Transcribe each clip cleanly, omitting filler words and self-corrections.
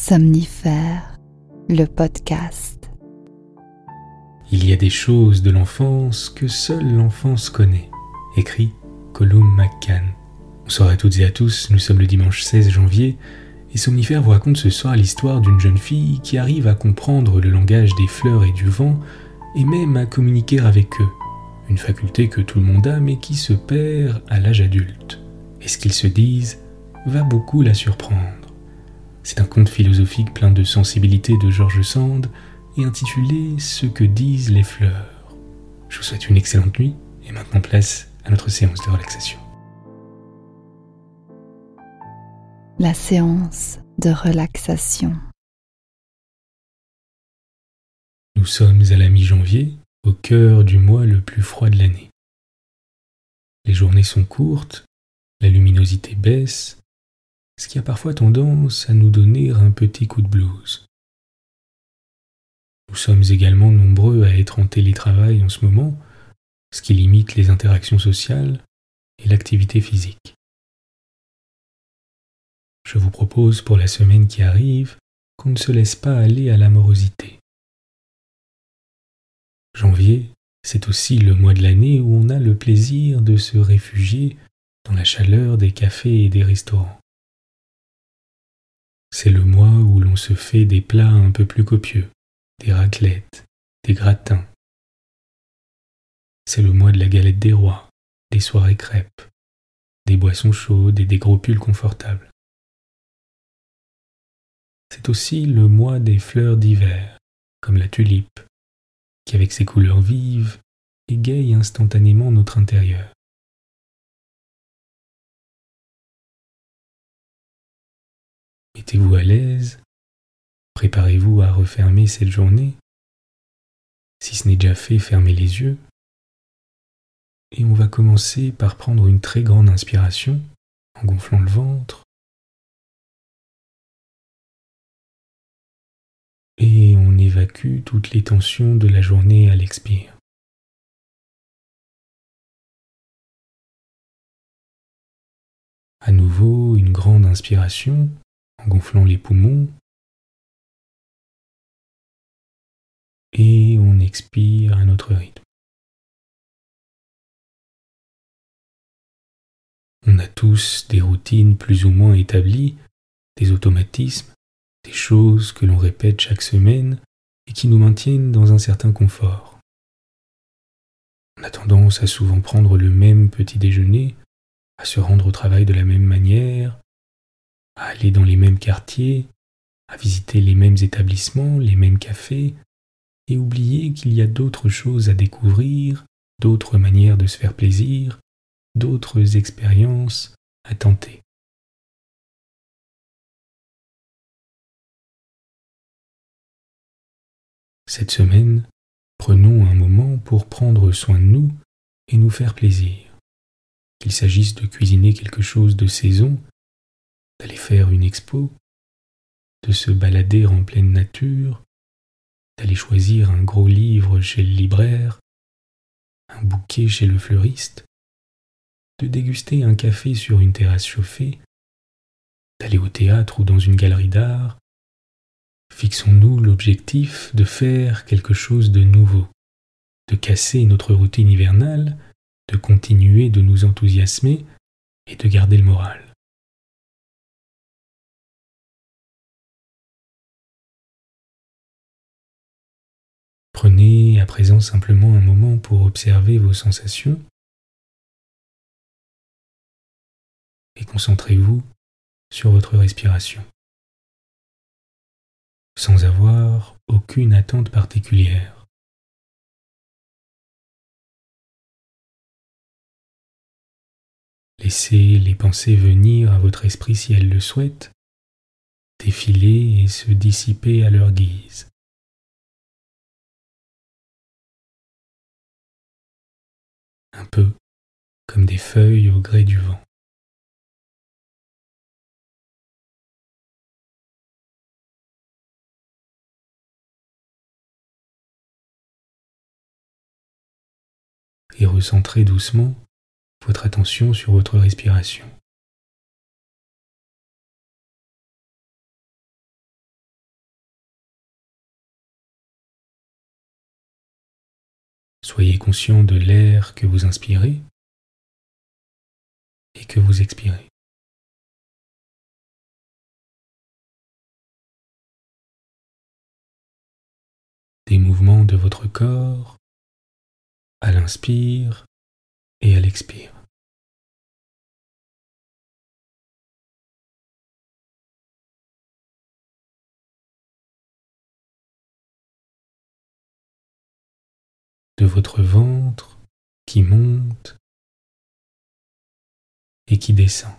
Somnifère, le podcast. Il y a des choses de l'enfance que seule l'enfance connaît. Écrit Colum McCann. Bonsoir à toutes et à tous, nous sommes le dimanche 16 janvier et Somnifère vous raconte ce soir l'histoire d'une jeune fille qui arrive à comprendre le langage des fleurs et du vent et même à communiquer avec eux. Une faculté que tout le monde a mais qui se perd à l'âge adulte. Et ce qu'ils se disent va beaucoup la surprendre. C'est un conte philosophique plein de sensibilité de George Sand et intitulé « Ce que disent les fleurs ». Je vous souhaite une excellente nuit et maintenant place à notre séance de relaxation. La séance de relaxation. Nous sommes à la mi-janvier, au cœur du mois le plus froid de l'année. Les journées sont courtes, la luminosité baisse, ce qui a parfois tendance à nous donner un petit coup de blues. Nous sommes également nombreux à être en télétravail en ce moment, ce qui limite les interactions sociales et l'activité physique. Je vous propose pour la semaine qui arrive qu'on ne se laisse pas aller à la morosité. Janvier, c'est aussi le mois de l'année où on a le plaisir de se réfugier dans la chaleur des cafés et des restaurants. C'est le mois où l'on se fait des plats un peu plus copieux, des raclettes, des gratins. C'est le mois de la galette des rois, des soirées crêpes, des boissons chaudes et des gros pulls confortables. C'est aussi le mois des fleurs d'hiver, comme la tulipe, qui avec ses couleurs vives égaye instantanément notre intérieur. Mettez-vous à l'aise, préparez-vous à refermer cette journée. Si ce n'est déjà fait, fermez les yeux. Et on va commencer par prendre une très grande inspiration en gonflant le ventre. Et on évacue toutes les tensions de la journée à l'expire. À nouveau, une grande inspiration en gonflant les poumons. Et on expire à notre rythme. On a tous des routines plus ou moins établies, des automatismes, des choses que l'on répète chaque semaine et qui nous maintiennent dans un certain confort. On a tendance à souvent prendre le même petit déjeuner, à se rendre au travail de la même manière, à aller dans les mêmes quartiers, à visiter les mêmes établissements, les mêmes cafés, et oublier qu'il y a d'autres choses à découvrir, d'autres manières de se faire plaisir, d'autres expériences à tenter. Cette semaine, prenons un moment pour prendre soin de nous et nous faire plaisir. Qu'il s'agisse de cuisiner quelque chose de saison, d'aller faire une expo, de se balader en pleine nature, d'aller choisir un gros livre chez le libraire, un bouquet chez le fleuriste, de déguster un café sur une terrasse chauffée, d'aller au théâtre ou dans une galerie d'art. Fixons-nous l'objectif de faire quelque chose de nouveau, de casser notre routine hivernale, de continuer de nous enthousiasmer et de garder le moral. Prenez à présent simplement un moment pour observer vos sensations et concentrez-vous sur votre respiration, sans avoir aucune attente particulière. Laissez les pensées venir à votre esprit si elles le souhaitent, défiler et se dissiper à leur guise. Un peu comme des feuilles au gré du vent. Et recentrez doucement votre attention sur votre respiration. Soyez conscient de l'air que vous inspirez et que vous expirez. Des mouvements de votre corps à l'inspire et à l'expire. De votre ventre qui monte et qui descend.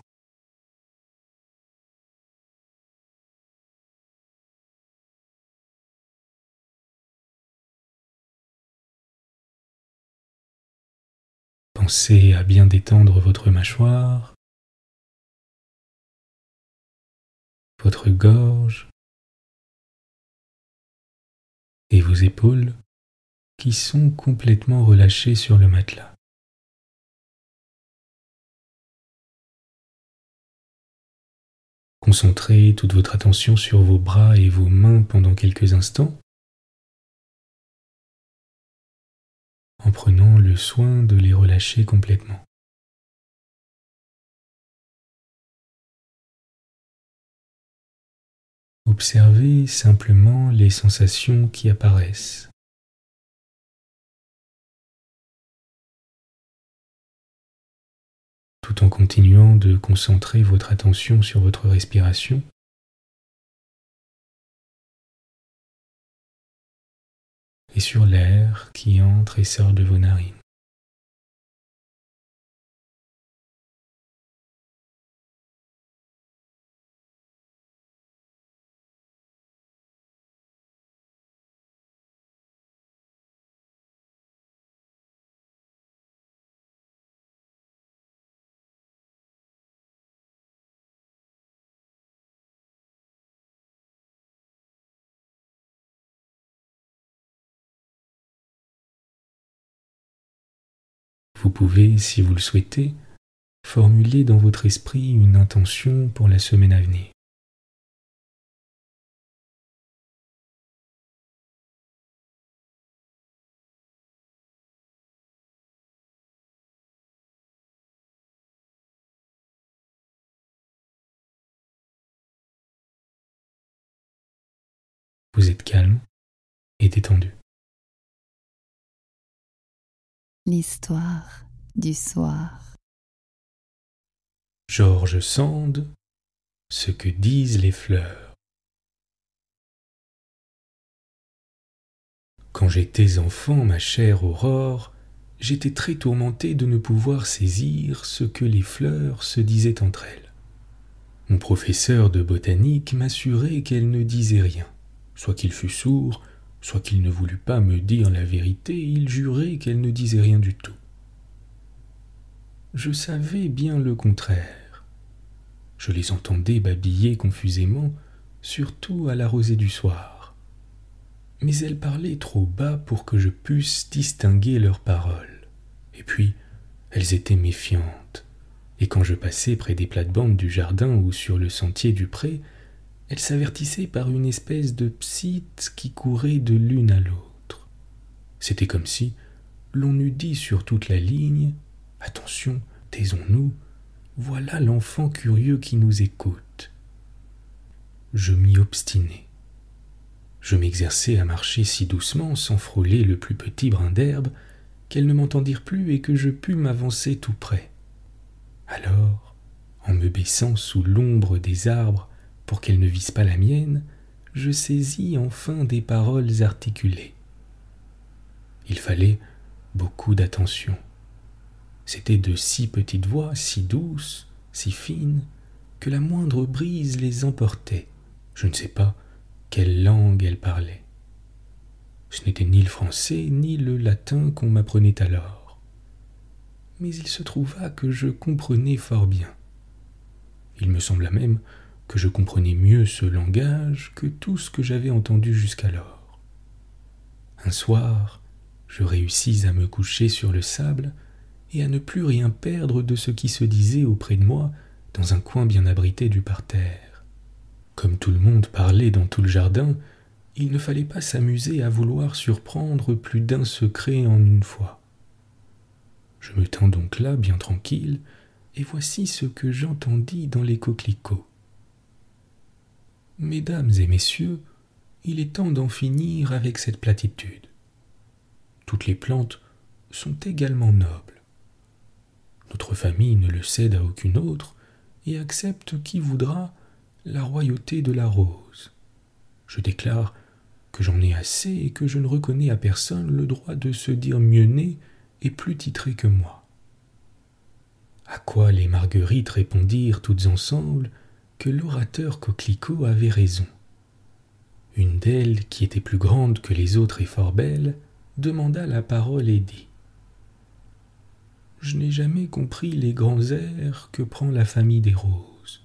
Pensez à bien détendre votre mâchoire, votre gorge et vos épaules qui sont complètement relâchées sur le matelas. Concentrez toute votre attention sur vos bras et vos mains pendant quelques instants, en prenant le soin de les relâcher complètement. Observez simplement les sensations qui apparaissent. Tout en continuant de concentrer votre attention sur votre respiration. Et sur l'air qui entre et sort de vos narines. Vous pouvez, si vous le souhaitez, formuler dans votre esprit une intention pour la semaine à venir. Vous êtes calme et détendu. L'histoire du soir. George Sand, ce que disent les fleurs. Quand j'étais enfant, ma chère Aurore, j'étais très tourmenté de ne pouvoir saisir ce que les fleurs se disaient entre elles. Mon professeur de botanique m'assurait qu'elles ne disaient rien. Soit qu'il fût sourd, soit qu'il ne voulût pas me dire la vérité, il jurait qu'elles ne disaient rien du tout. Je savais bien le contraire. Je les entendais babiller confusément, surtout à la rosée du soir. Mais elles parlaient trop bas pour que je pusse distinguer leurs paroles. Et puis, elles étaient méfiantes. Et quand je passais près des plates-bandes du jardin ou sur le sentier du pré, elles s'avertissaient par une espèce de psite qui courait de l'une à l'autre. C'était comme si l'on eût dit sur toute la ligne « Attention, taisons-nous, voilà l'enfant curieux qui nous écoute. » Je m'y obstinai. Je m'exerçai à marcher si doucement, sans frôler le plus petit brin d'herbe, qu'elles ne m'entendirent plus et que je pus m'avancer tout près. Alors, en me baissant sous l'ombre des arbres pour qu'elles ne vissent pas la mienne, je saisis enfin des paroles articulées. Il fallait beaucoup d'attention. C'étaient de si petites voix, si douces, si fines, que la moindre brise les emportait. Je ne sais pas quelle langue elles parlaient. Ce n'était ni le français ni le latin qu'on m'apprenait alors. Mais il se trouva que je comprenais fort bien. Il me sembla même que je comprenais mieux ce langage que tout ce que j'avais entendu jusqu'alors. Un soir, je réussis à me coucher sur le sable et à ne plus rien perdre de ce qui se disait auprès de moi dans un coin bien abrité du parterre. Comme tout le monde parlait dans tout le jardin, il ne fallait pas s'amuser à vouloir surprendre plus d'un secret en une fois. Je me tins donc là, bien tranquille, et voici ce que j'entendis dans les coquelicots. « Mesdames et messieurs, il est temps d'en finir avec cette platitude. Toutes les plantes sont également nobles. Notre famille ne le cède à aucune autre et accepte qui voudra la royauté de la rose. Je déclare que j'en ai assez et que je ne reconnais à personne le droit de se dire mieux né et plus titré que moi. » À quoi les marguerites répondirent toutes ensemble que l'orateur coquelicot avait raison. Une d'elles, qui était plus grande que les autres et fort belle, demanda la parole et dit : « Je n'ai jamais compris les grands airs que prend la famille des roses.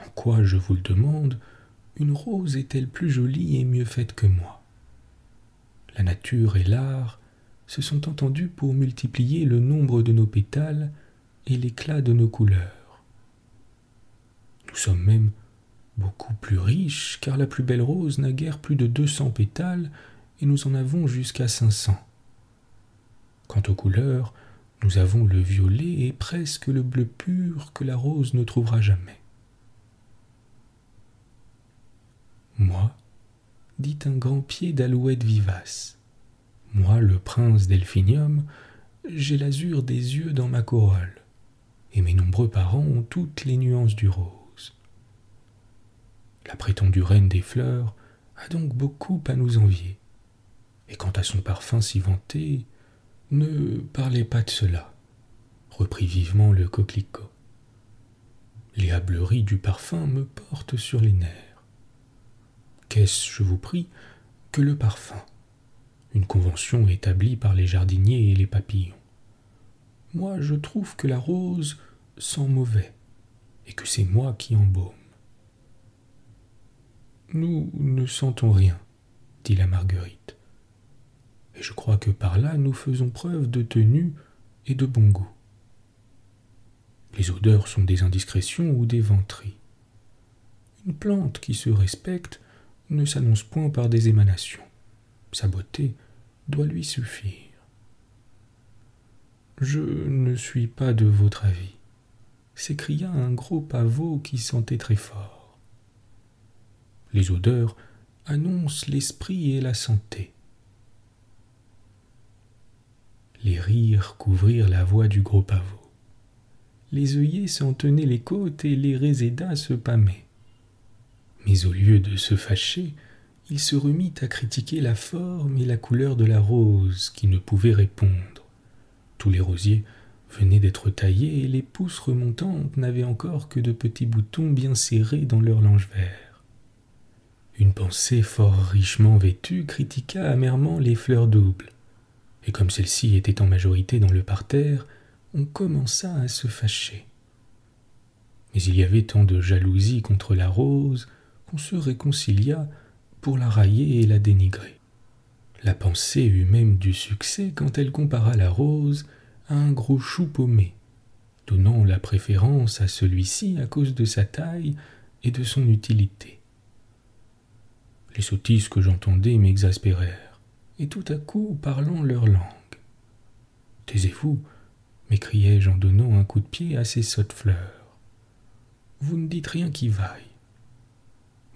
En quoi, je vous le demande, une rose est-elle plus jolie et mieux faite que moi ? La nature et l'art se sont entendus pour multiplier le nombre de nos pétales et l'éclat de nos couleurs. Nous sommes même beaucoup plus riches, car la plus belle rose n'a guère plus de 200 pétales, et nous en avons jusqu'à 500. Quant aux couleurs, nous avons le violet et presque le bleu pur que la rose ne trouvera jamais. » « Moi, dit un grand pied d'alouette vivace, moi, le prince Delphinium, j'ai l'azur des yeux dans ma corolle, et mes nombreux parents ont toutes les nuances du rose. La prétendue reine des fleurs a donc beaucoup à nous envier, et quant à son parfum si vanté, ne parlez pas de cela, reprit vivement le coquelicot. Les hâbleries du parfum me portent sur les nerfs. Qu'est-ce, je vous prie, que le parfum ? Une convention établie par les jardiniers et les papillons. Moi, je trouve que la rose sent mauvais, et que c'est moi qui embaume. » « Nous ne sentons rien, dit la Marguerite, et je crois que par là nous faisons preuve de tenue et de bon goût. Les odeurs sont des indiscrétions ou des vanteries. Une plante qui se respecte ne s'annonce point par des émanations. Sa beauté doit lui suffire. »« Je ne suis pas de votre avis, » s'écria un gros pavot qui sentait très fort. « Les odeurs annoncent l'esprit et la santé. » Les rires couvrirent la voix du gros pavot. Les œillets s'en tenaient les côtes et les résédas se pâmaient. Mais au lieu de se fâcher, il se remit à critiquer la forme et la couleur de la rose qui ne pouvait répondre. Tous les rosiers venaient d'être taillés et les pousses remontantes n'avaient encore que de petits boutons bien serrés dans leur lange vert. Une pensée fort richement vêtue critiqua amèrement les fleurs doubles, et comme celles-ci étaient en majorité dans le parterre, on commença à se fâcher. Mais il y avait tant de jalousie contre la rose qu'on se réconcilia pour la railler et la dénigrer. La pensée eut même du succès quand elle compara la rose à un gros chou paumé, donnant la préférence à celui-ci à cause de sa taille et de son utilité. Les sottises que j'entendais m'exaspérèrent, et tout à coup parlant leur langue. « Taisez-vous, m'écriai-je en donnant un coup de pied à ces sottes fleurs. Vous ne dites rien qui vaille.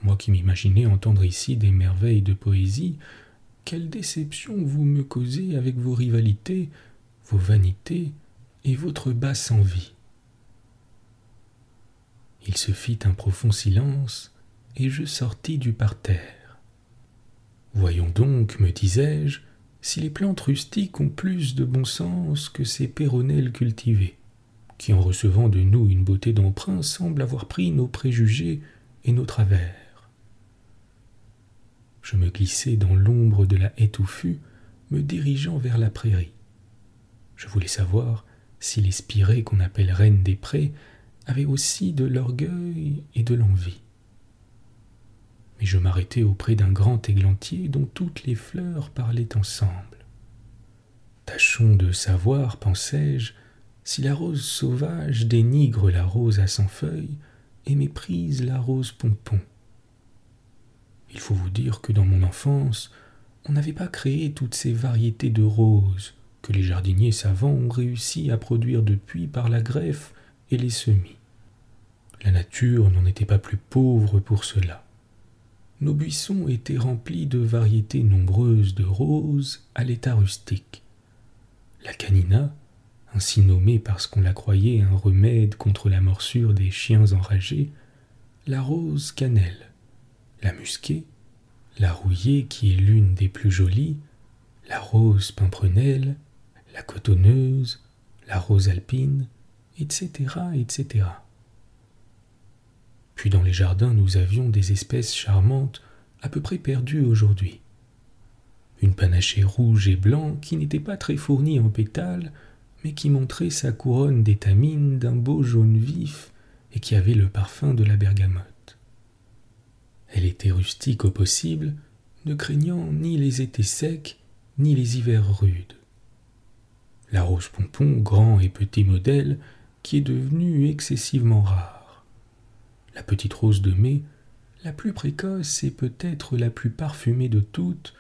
Moi qui m'imaginais entendre ici des merveilles de poésie, quelle déception vous me causez avec vos rivalités, vos vanités et votre basse envie. » Il se fit un profond silence, et je sortis du parterre. Voyons donc, me disais-je, si les plantes rustiques ont plus de bon sens que ces péronnelles cultivées, qui en recevant de nous une beauté d'emprunt semblent avoir pris nos préjugés et nos travers. Je me glissai dans l'ombre de la haie touffue, me dirigeant vers la prairie. Je voulais savoir si les spirées qu'on appelle reines des prés avaient aussi de l'orgueil et de l'envie. Mais je m'arrêtai auprès d'un grand églantier dont toutes les fleurs parlaient ensemble. Tâchons de savoir, pensai-je, si la rose sauvage dénigre la rose à 100 feuilles et méprise la rose pompon. Il faut vous dire que dans mon enfance, on n'avait pas créé toutes ces variétés de roses que les jardiniers savants ont réussi à produire depuis par la greffe et les semis. La nature n'en était pas plus pauvre pour cela. Nos buissons étaient remplis de variétés nombreuses de roses à l'état rustique. La canina, ainsi nommée parce qu'on la croyait un remède contre la morsure des chiens enragés, la rose cannelle, la musquée, la rouillée qui est l'une des plus jolies, la rose pimprenelle, la cotonneuse, la rose alpine, etc., etc. Puis dans les jardins, nous avions des espèces charmantes à peu près perdues aujourd'hui. Une panachée rouge et blanc qui n'était pas très fournie en pétales, mais qui montrait sa couronne d'étamines d'un beau jaune vif et qui avait le parfum de la bergamote. Elle était rustique au possible, ne craignant ni les étés secs, ni les hivers rudes. La rose pompon, grand et petit modèle, qui est devenue excessivement rare. La petite rose de mai, la plus précoce et peut-être la plus parfumée de toutes,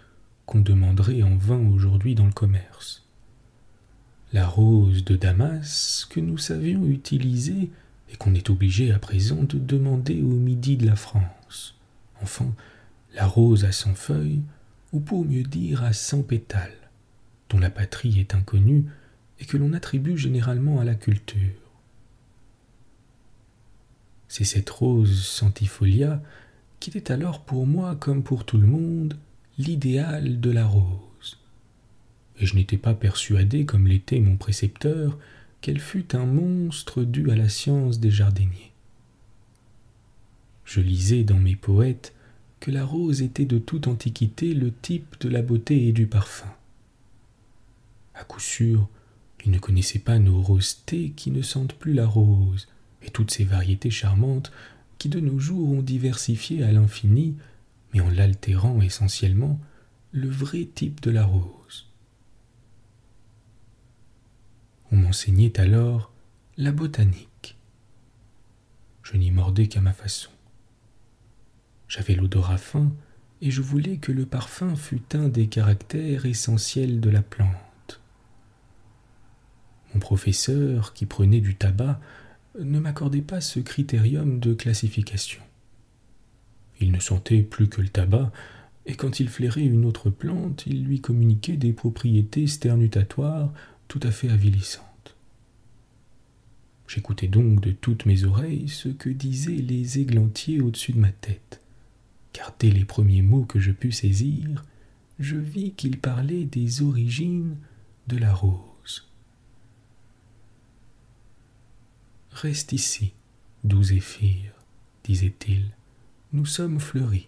qu'on demanderait en vain aujourd'hui dans le commerce. La rose de Damas, que nous savions utiliser et qu'on est obligé à présent de demander au midi de la France. Enfin, la rose à 100 feuilles, ou pour mieux dire à 100 pétales, dont la patrie est inconnue et que l'on attribue généralement à la culture. C'est cette rose centifolia qui était alors pour moi, comme pour tout le monde, l'idéal de la rose. Et je n'étais pas persuadé, comme l'était mon précepteur, qu'elle fût un monstre dû à la science des jardiniers. Je lisais dans mes poètes que la rose était de toute antiquité le type de la beauté et du parfum. À coup sûr, ils ne connaissaient pas nos rosethés qui ne sentent plus la rose, et toutes ces variétés charmantes qui de nos jours ont diversifié à l'infini, mais en l'altérant essentiellement, le vrai type de la rose. On m'enseignait alors la botanique. Je n'y mordais qu'à ma façon. J'avais l'odorat fin et je voulais que le parfum fût un des caractères essentiels de la plante. Mon professeur, qui prenait du tabac, ne m'accordait pas ce critérium de classification. Il ne sentait plus que le tabac, et quand il flairait une autre plante, il lui communiquait des propriétés sternutatoires tout à fait avilissantes. J'écoutais donc de toutes mes oreilles ce que disaient les églantiers au-dessus de ma tête, car dès les premiers mots que je pus saisir, je vis qu'ils parlaient des origines de la rose. « Reste ici, doux zéphyr, disait-il, nous sommes fleuris.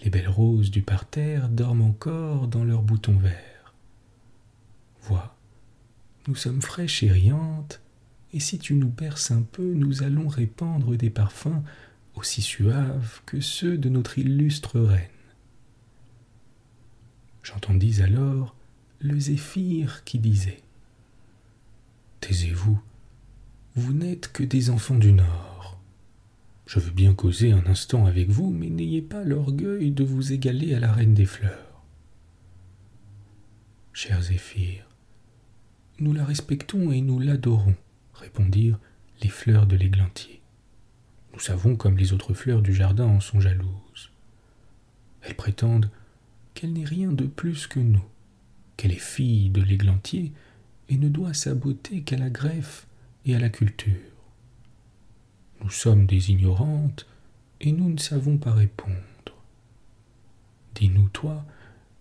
Les belles roses du parterre dorment encore dans leurs boutons verts. Vois, nous sommes fraîches et riantes, et si tu nous berces un peu, nous allons répandre des parfums aussi suaves que ceux de notre illustre reine. » J'entendis alors le zéphyr qui disait « Taisez-vous, vous n'êtes que des enfants du Nord. Je veux bien causer un instant avec vous, mais n'ayez pas l'orgueil de vous égaler à la reine des fleurs. » « Cher zéphyr, nous la respectons et nous l'adorons, » répondirent les fleurs de l'églantier. « Nous savons comme les autres fleurs du jardin en sont jalouses. Elles prétendent qu'elle n'est rien de plus que nous, qu'elle est fille de l'églantier et ne doit sa beauté qu'à la greffe et à la culture. Nous sommes des ignorantes et nous ne savons pas répondre. Dis-nous, toi,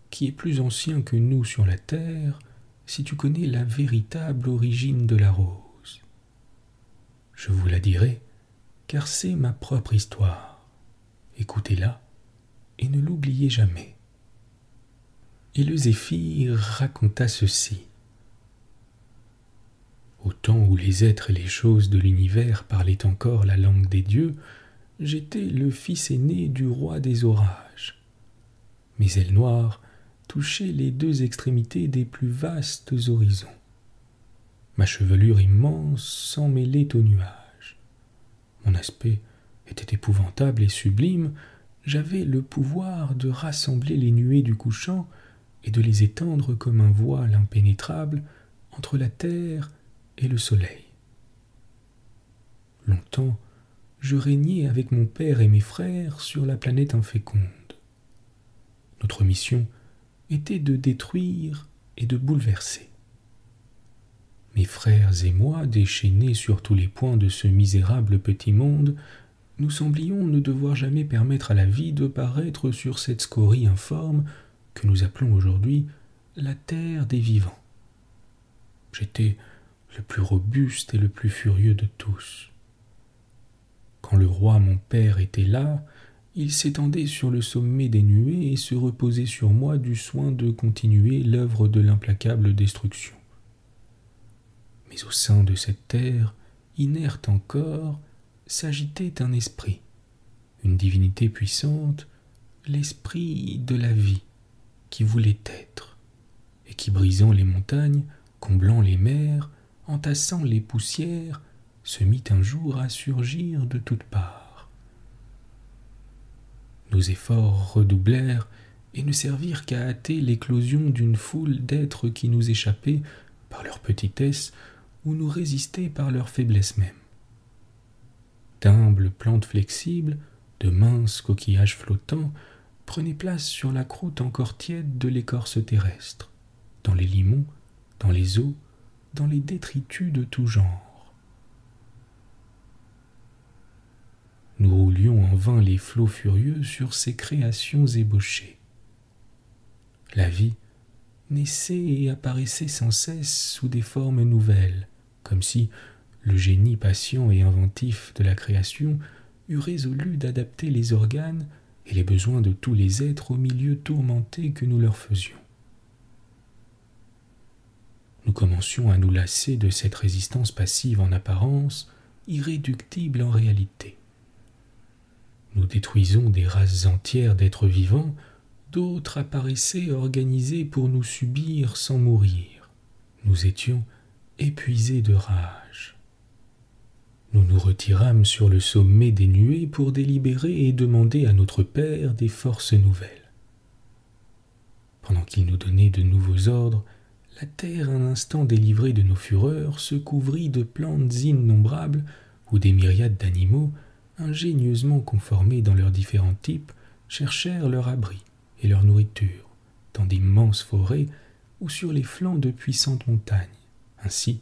qui es plus ancien que nous sur la terre, si tu connais la véritable origine de la rose. Je vous la dirai, car c'est ma propre histoire. Écoutez-la et ne l'oubliez jamais. » Et le zéphyr raconta ceci. Au temps où les êtres et les choses de l'univers parlaient encore la langue des dieux, j'étais le fils aîné du roi des orages. Mes ailes noires touchaient les deux extrémités des plus vastes horizons. Ma chevelure immense s'en mêlait aux nuages. Mon aspect était épouvantable et sublime, j'avais le pouvoir de rassembler les nuées du couchant et de les étendre comme un voile impénétrable entre la terre et le soleil. Longtemps, je régnais avec mon père et mes frères sur la planète inféconde. Notre mission était de détruire et de bouleverser. Mes frères et moi, déchaînés sur tous les points de ce misérable petit monde, nous semblions ne devoir jamais permettre à la vie de paraître sur cette scorie informe que nous appelons aujourd'hui la terre des vivants. J'étais le plus robuste et le plus furieux de tous. Quand le roi mon père était là, il s'étendait sur le sommet des nuées et se reposait sur moi du soin de continuer l'œuvre de l'implacable destruction. Mais au sein de cette terre, inerte encore, s'agitait un esprit, une divinité puissante, l'esprit de la vie, qui voulait être, et qui, brisant les montagnes, comblant les mers, entassant les poussières, se mit un jour à surgir de toutes parts. Nos efforts redoublèrent et ne servirent qu'à hâter l'éclosion d'une foule d'êtres qui nous échappaient par leur petitesse ou nous résistaient par leur faiblesse même. D'humbles plantes flexibles, de minces coquillages flottants, prenaient place sur la croûte encore tiède de l'écorce terrestre, dans les limons, dans les eaux, dans les détritus de tout genre. Nous roulions en vain les flots furieux sur ces créations ébauchées. La vie naissait et apparaissait sans cesse sous des formes nouvelles, comme si le génie patient et inventif de la création eût résolu d'adapter les organes et les besoins de tous les êtres au milieu tourmenté que nous leur faisions. Nous commencions à nous lasser de cette résistance passive en apparence, irréductible en réalité. Nous détruisons des races entières d'êtres vivants, d'autres apparaissaient organisés pour nous subir sans mourir. Nous étions épuisés de rage. Nous nous retirâmes sur le sommet des nuées pour délibérer et demander à notre Père des forces nouvelles. Pendant qu'il nous donnait de nouveaux ordres, la terre, un instant délivrée de nos fureurs, se couvrit de plantes innombrables où des myriades d'animaux, ingénieusement conformés dans leurs différents types, cherchèrent leur abri et leur nourriture dans d'immenses forêts ou sur les flancs de puissantes montagnes, ainsi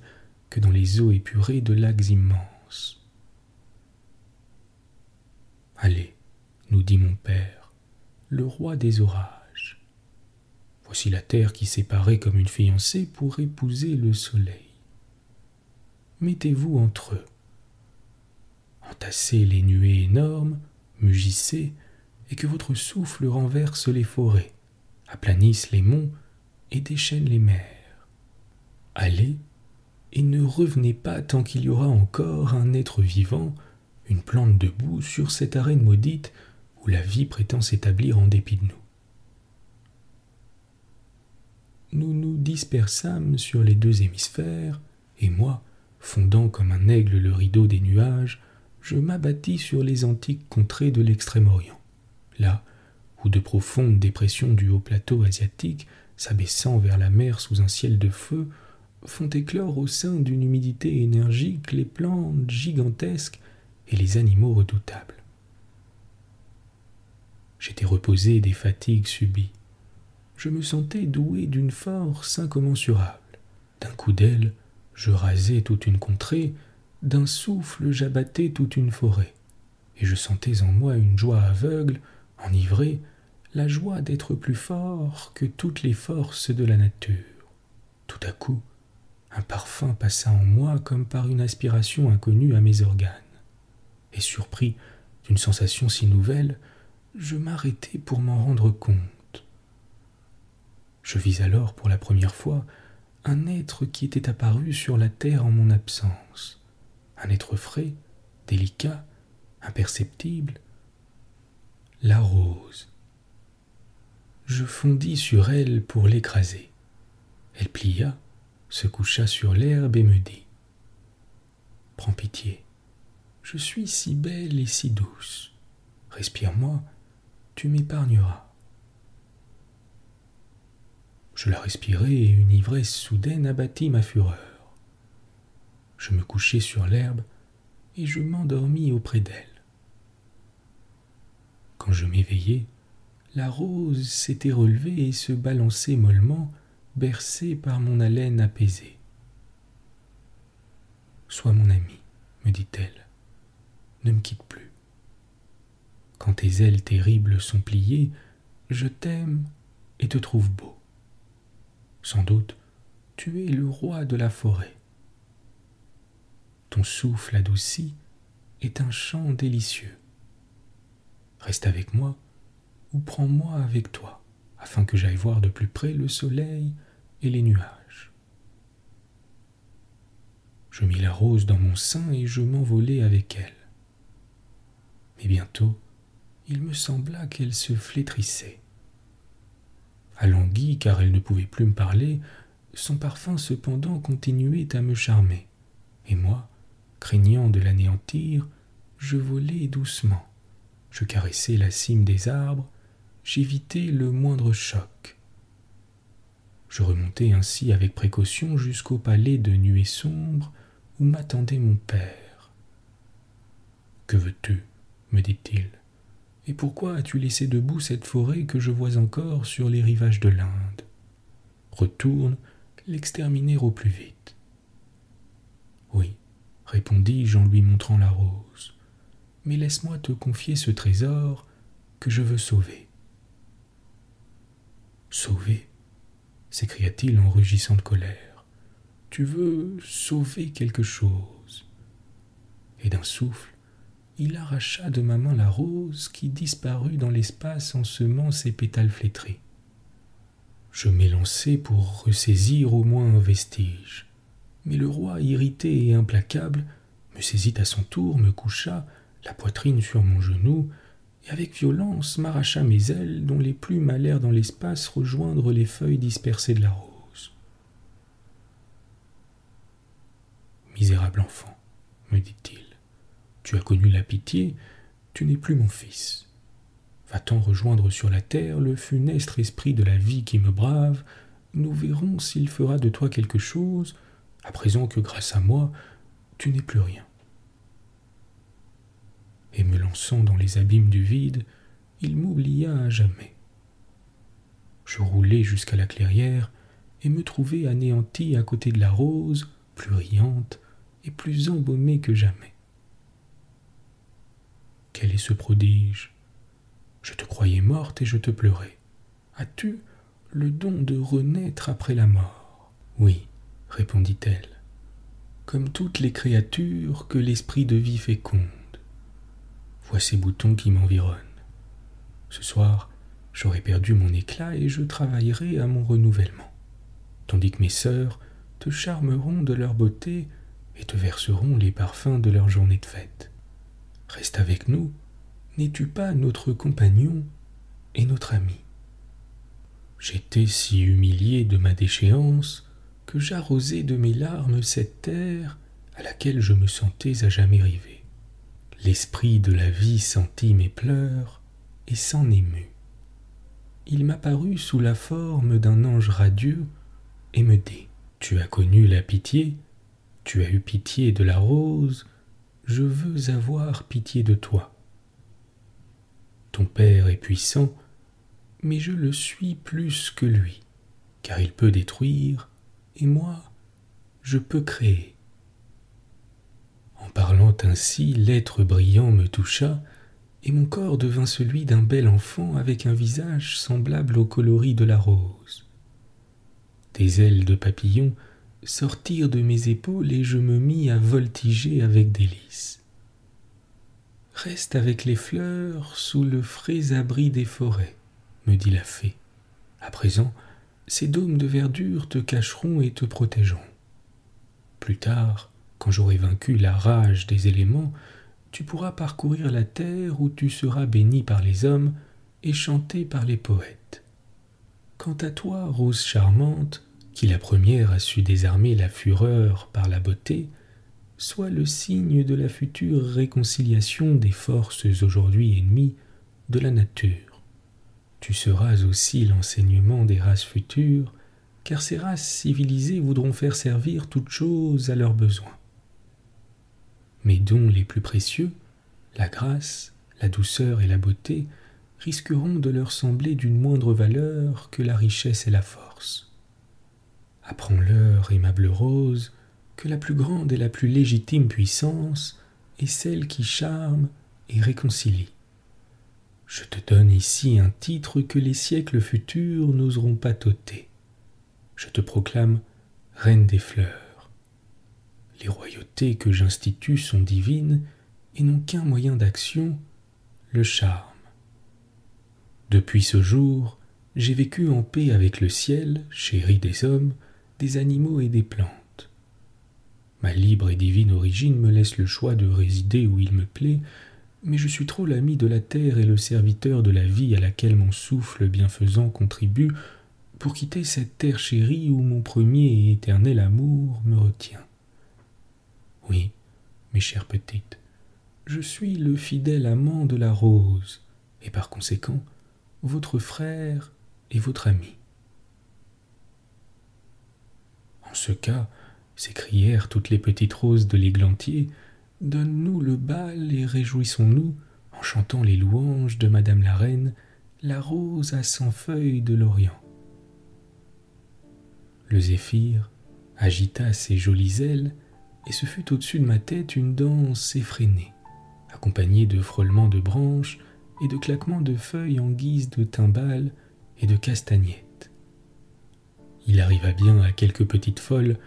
que dans les eaux épurées de lacs immenses. « Allez, nous dit mon père, le roi des orages. Voici la terre qui s'est parée comme une fiancée pour épouser le soleil. Mettez-vous entre eux. Entassez les nuées énormes, mugissez, et que votre souffle renverse les forêts, aplanisse les monts et déchaîne les mers. Allez, et ne revenez pas tant qu'il y aura encore un être vivant, une plante debout sur cette arène maudite où la vie prétend s'établir en dépit de nous. » Nous nous dispersâmes sur les deux hémisphères, et moi, fondant comme un aigle le rideau des nuages, je m'abattis sur les antiques contrées de l'Extrême-Orient, là où de profondes dépressions du haut plateau asiatique, s'abaissant vers la mer sous un ciel de feu, font éclore au sein d'une humidité énergique les plantes gigantesques et les animaux redoutables. J'étais reposé des fatigues subies. Je me sentais doué d'une force incommensurable. D'un coup d'aile, je rasais toute une contrée, d'un souffle j'abattais toute une forêt, et je sentais en moi une joie aveugle, enivrée, la joie d'être plus fort que toutes les forces de la nature. Tout à coup, un parfum passa en moi comme par une aspiration inconnue à mes organes, et surpris d'une sensation si nouvelle, je m'arrêtai pour m'en rendre compte. Je vis alors pour la première fois un être qui était apparu sur la terre en mon absence, un être frais, délicat, imperceptible, la rose. Je fondis sur elle pour l'écraser. Elle plia, se coucha sur l'herbe et me dit « Prends pitié, je suis si belle et si douce. Respire-moi tu m'épargneras. » Je la respirai et une ivresse soudaine abattit ma fureur. Je me couchai sur l'herbe et je m'endormis auprès d'elle. Quand je m'éveillai, la rose s'était relevée et se balançait mollement, bercée par mon haleine apaisée. « Sois mon ami, me dit-elle, ne me quitte plus. Quand tes ailes terribles sont pliées, je t'aime et te trouve beau. Sans doute, tu es le roi de la forêt. Ton souffle adouci est un chant délicieux. Reste avec moi ou prends-moi avec toi, afin que j'aille voir de plus près le soleil et les nuages. » Je mis la rose dans mon sein et je m'envolai avec elle. Mais bientôt, il me sembla qu'elle se flétrissait. Alanguie, car elle ne pouvait plus me parler, son parfum cependant continuait à me charmer, et moi, craignant de l'anéantir, je volai doucement, je caressai la cime des arbres, j'évitai le moindre choc. Je remontai ainsi avec précaution jusqu'au palais de nuées sombres où m'attendait mon père. « Que veux-tu » me dit-il. « Et pourquoi as-tu laissé debout cette forêt que je vois encore sur les rivages de l'Inde? Retourne l'exterminer au plus vite. » « Oui, » répondis-je en lui montrant la rose, « mais laisse-moi te confier ce trésor que je veux sauver. »« Sauver » s'écria-t-il en rugissant de colère. « Tu veux sauver quelque chose ?» Et d'un souffle, il arracha de ma main la rose qui disparut dans l'espace en semant ses pétales flétris. Je m'élançai pour ressaisir au moins un vestige. Mais le roi, irrité et implacable, me saisit à son tour, me coucha, la poitrine sur mon genou, et avec violence m'arracha mes ailes dont les plumes allèrent dans l'espace rejoindre les feuilles dispersées de la rose. « Misérable enfant, me dit-il, tu as connu la pitié, tu n'es plus mon fils. Va-t'en rejoindre sur la terre le funeste esprit de la vie qui me brave, nous verrons s'il fera de toi quelque chose, à présent que grâce à moi, tu n'es plus rien. » Et me lançant dans les abîmes du vide, il m'oublia à jamais. Je roulai jusqu'à la clairière et me trouvai anéanti à côté de la rose, plus riante et plus embaumée que jamais. Quel est ce prodige? Je te croyais morte et je te pleurais. As-tu le don de renaître après la mort? Oui, répondit-elle, comme toutes les créatures que l'esprit de vie féconde. Vois ces boutons qui m'environnent. Ce soir, j'aurai perdu mon éclat et je travaillerai à mon renouvellement, tandis que mes sœurs te charmeront de leur beauté et te verseront les parfums de leur journée de fête. Reste avec nous, n'es-tu pas notre compagnon et notre ami? J'étais si humilié de ma déchéance que j'arrosai de mes larmes cette terre à laquelle je me sentais à jamais rivé. L'esprit de la vie sentit mes pleurs et s'en émut. Il m'apparut sous la forme d'un ange radieux et me dit : « Tu as connu la pitié, tu as eu pitié de la rose, je veux avoir pitié de toi. Ton père est puissant, mais je le suis plus que lui, car il peut détruire, et moi, je peux créer. » En parlant ainsi, l'être brillant me toucha, et mon corps devint celui d'un bel enfant avec un visage semblable au coloris de la rose. Des ailes de papillon sortirent de mes épaules et je me mis à voltiger avec délice. « Reste avec les fleurs sous le frais abri des forêts, » me dit la fée. « À présent, ces dômes de verdure te cacheront et te protégeront. Plus tard, quand j'aurai vaincu la rage des éléments, tu pourras parcourir la terre où tu seras béni par les hommes et chanté par les poètes. Quant à toi, rose charmante, qui la première a su désarmer la fureur par la beauté, sois le signe de la future réconciliation des forces aujourd'hui ennemies de la nature. Tu seras aussi l'enseignement des races futures, car ces races civilisées voudront faire servir toutes choses à leurs besoins. Mes dons les plus précieux, la grâce, la douceur et la beauté, risqueront de leur sembler d'une moindre valeur que la richesse et la force. Apprends-leur, aimable rose, que la plus grande et la plus légitime puissance est celle qui charme et réconcilie. Je te donne ici un titre que les siècles futurs n'oseront pas t'ôter. Je te proclame reine des fleurs. Les royautés que j'institue sont divines et n'ont qu'un moyen d'action, le charme. Depuis ce jour, j'ai vécu en paix avec le ciel, chéri des hommes, des animaux et des plantes. Ma libre et divine origine me laisse le choix de résider où il me plaît, mais je suis trop l'ami de la terre et le serviteur de la vie à laquelle mon souffle bienfaisant contribue pour quitter cette terre chérie où mon premier et éternel amour me retient. Oui, mes chères petites, je suis le fidèle amant de la rose, et par conséquent, votre frère et votre ami. En ce cas, s'écrièrent toutes les petites roses de l'églantier, donne-nous le bal et réjouissons-nous en chantant les louanges de Madame la Reine, la rose à 100 feuilles de l'Orient. Le zéphyr agita ses jolies ailes et ce fut au-dessus de ma tête une danse effrénée, accompagnée de frôlements de branches et de claquements de feuilles en guise de timbales et de castagnettes. Il arriva bien à quelques petites folles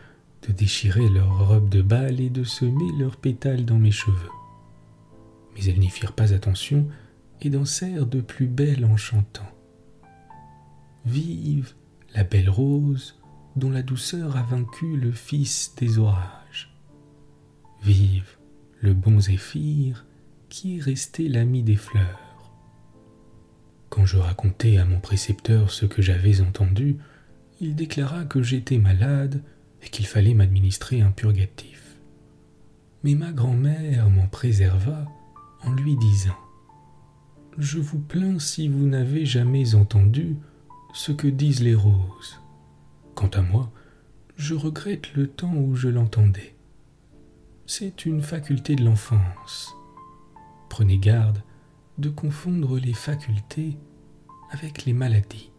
de déchirer leurs robes de bal et de semer leurs pétales dans mes cheveux. Mais elles n'y firent pas attention et dansèrent de plus belle en chantant. Vive la belle rose dont la douceur a vaincu le fils des orages. Vive le bon zéphyr qui est resté l'ami des fleurs. Quand je racontai à mon précepteur ce que j'avais entendu, il déclara que j'étais malade et qu'il fallait m'administrer un purgatif. Mais ma grand-mère m'en préserva en lui disant « Je vous plains si vous n'avez jamais entendu ce que disent les roses. Quant à moi, je regrette le temps où je l'entendais. C'est une faculté de l'enfance. Prenez garde de confondre les facultés avec les maladies. »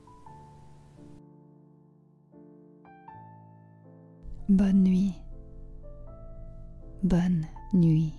Bonne nuit. Bonne nuit.